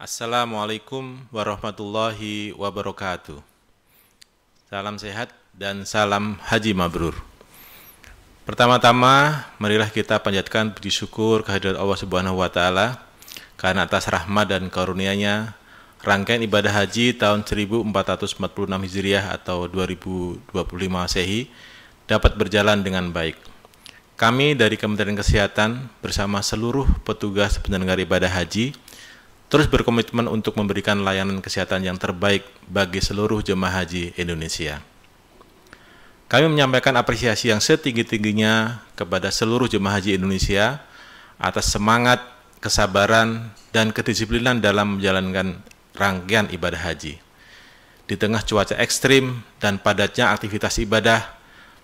Assalamualaikum warahmatullahi wabarakatuh. Salam sehat dan salam haji mabrur. Pertama-tama, marilah kita panjatkan puji syukur kehadirat Allah Subhanahu wa taala karena atas rahmat dan karunia-Nya rangkaian ibadah haji tahun 1446 Hijriah atau 2025 Masehi dapat berjalan dengan baik. Kami dari Kementerian Kesehatan bersama seluruh petugas penyelenggara ibadah haji terus berkomitmen untuk memberikan layanan kesehatan yang terbaik bagi seluruh jemaah haji Indonesia. Kami menyampaikan apresiasi yang setinggi-tingginya kepada seluruh jemaah haji Indonesia atas semangat, kesabaran, dan kedisiplinan dalam menjalankan rangkaian ibadah haji. Di tengah cuaca ekstrim dan padatnya aktivitas ibadah,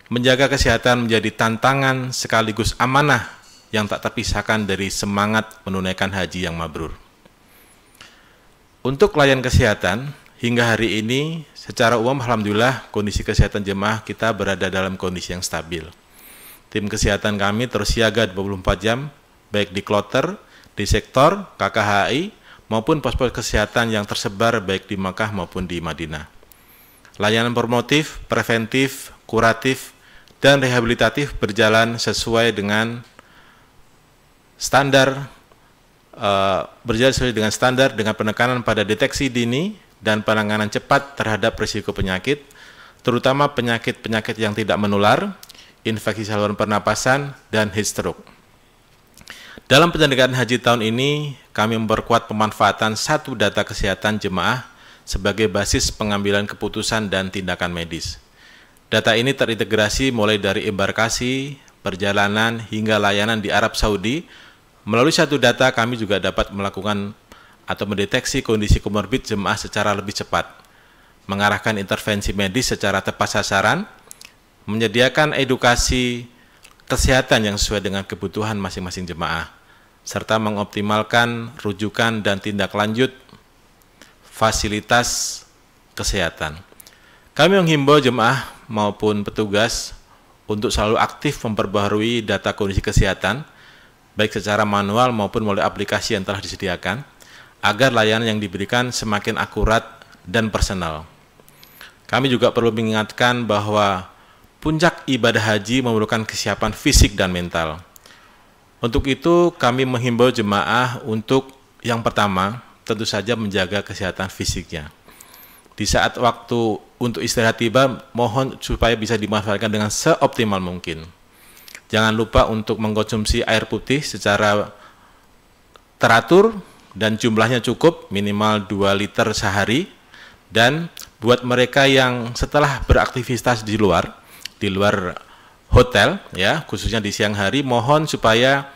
menjaga kesehatan menjadi tantangan sekaligus amanah yang tak terpisahkan dari semangat menunaikan haji yang mabrur. Untuk layanan kesehatan, hingga hari ini secara umum alhamdulillah kondisi kesehatan jemaah kita berada dalam kondisi yang stabil. Tim kesehatan kami terus siaga 24 jam, baik di kloter, di sektor, KKHI, maupun pos-pos kesehatan yang tersebar baik di Makkah maupun di Madinah. Layanan promotif, preventif, kuratif, dan rehabilitatif berjalan sesuai dengan standar dengan penekanan pada deteksi dini dan penanganan cepat terhadap risiko penyakit, terutama penyakit-penyakit yang tidak menular, infeksi saluran pernapasan, dan heat stroke. Dalam penyelenggaraan haji tahun ini, kami memperkuat pemanfaatan satu data kesehatan jemaah sebagai basis pengambilan keputusan dan tindakan medis. Data ini terintegrasi mulai dari embarkasi, perjalanan, hingga layanan di Arab Saudi. Melalui satu data, kami juga dapat melakukan atau mendeteksi kondisi komorbid jemaah secara lebih cepat, mengarahkan intervensi medis secara tepat sasaran, menyediakan edukasi kesehatan yang sesuai dengan kebutuhan masing-masing jemaah, serta mengoptimalkan rujukan dan tindak lanjut fasilitas kesehatan. Kami menghimbau jemaah maupun petugas untuk selalu aktif memperbaharui data kondisi kesehatan, baik secara manual maupun melalui aplikasi yang telah disediakan, agar layanan yang diberikan semakin akurat dan personal. Kami juga perlu mengingatkan bahwa puncak ibadah haji memerlukan kesiapan fisik dan mental. Untuk itu, kami menghimbau jemaah untuk yang pertama, tentu saja menjaga kesehatan fisiknya. Di saat waktu untuk istirahat tiba, mohon supaya bisa dimanfaatkan dengan seoptimal mungkin. Jangan lupa untuk mengkonsumsi air putih secara teratur dan jumlahnya cukup, minimal 2 liter sehari. Dan buat mereka yang setelah beraktivitas di luar hotel, ya, khususnya di siang hari, mohon supaya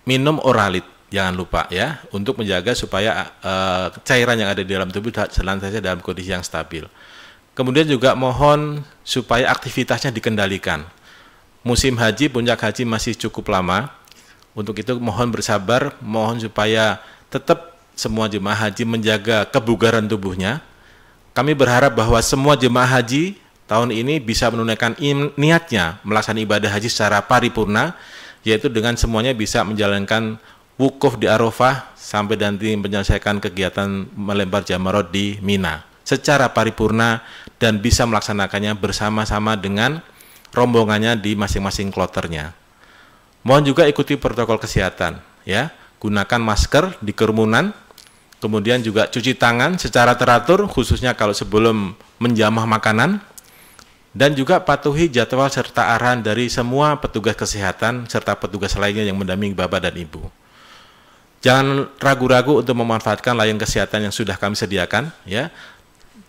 minum Oralit, jangan lupa ya, untuk menjaga supaya cairan yang ada di dalam tubuh senantiasa dalam kondisi yang stabil. Kemudian juga mohon supaya aktivitasnya dikendalikan. Musim haji, puncak haji masih cukup lama. Untuk itu mohon bersabar, mohon supaya tetap semua jemaah haji menjaga kebugaran tubuhnya. Kami berharap bahwa semua jemaah haji tahun ini bisa menunaikan niatnya melaksanakan ibadah haji secara paripurna, yaitu dengan semuanya bisa menjalankan wukuf di Arafah sampai nanti menyelesaikan kegiatan melempar jamarot di Mina secara paripurna dan bisa melaksanakannya bersama-sama dengan rombongannya di masing-masing kloternya. Mohon juga ikuti protokol kesehatan, ya. Gunakan masker di kerumunan, kemudian juga cuci tangan secara teratur, khususnya kalau sebelum menjamah makanan, dan juga patuhi jadwal serta arahan dari semua petugas kesehatan serta petugas lainnya yang mendampingi Bapak dan Ibu. Jangan ragu-ragu untuk memanfaatkan layanan kesehatan yang sudah kami sediakan, ya,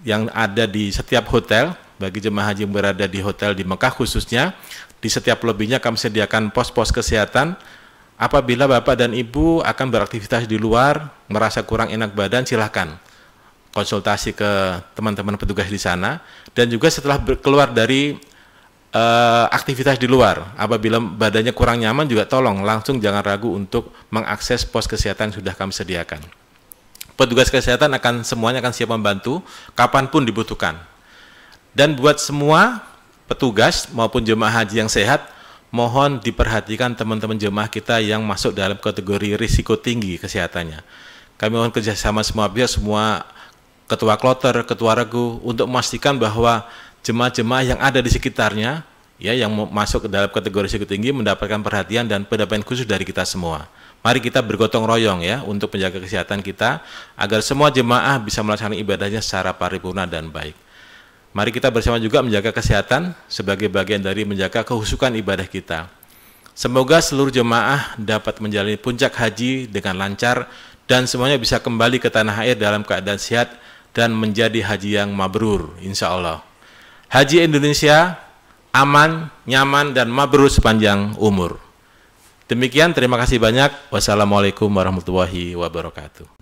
yang ada di setiap hotel. Bagi jemaah haji yang berada di hotel di Mekah khususnya, di setiap lobinya kami sediakan pos-pos kesehatan. Apabila Bapak dan Ibu akan beraktivitas di luar, merasa kurang enak badan, silahkan konsultasi ke teman-teman petugas di sana. Dan juga setelah keluar dari aktivitas di luar, apabila badannya kurang nyaman juga tolong langsung jangan ragu untuk mengakses pos kesehatan yang sudah kami sediakan. Petugas kesehatan semuanya akan siap membantu kapanpun dibutuhkan. Dan buat semua petugas maupun jemaah haji yang sehat, mohon diperhatikan teman-teman jemaah kita yang masuk dalam kategori risiko tinggi kesehatannya. Kami mohon kerjasama semua pihak, semua ketua kloter, ketua regu, untuk memastikan bahwa jemaah-jemaah yang ada di sekitarnya, ya, yang masuk ke dalam kategori risiko tinggi mendapatkan perhatian dan pendampingan khusus dari kita semua. Mari kita bergotong royong ya untuk menjaga kesehatan kita agar semua jemaah bisa melaksanakan ibadahnya secara paripurna dan baik. Mari kita bersama juga menjaga kesehatan sebagai bagian dari menjaga kehusukan ibadah kita. Semoga seluruh jemaah dapat menjalani puncak haji dengan lancar dan semuanya bisa kembali ke tanah air dalam keadaan sehat dan menjadi haji yang mabrur, insya Allah. Haji Indonesia aman, nyaman, dan mabrur sepanjang umur. Demikian, terima kasih banyak. Wassalamualaikum warahmatullahi wabarakatuh.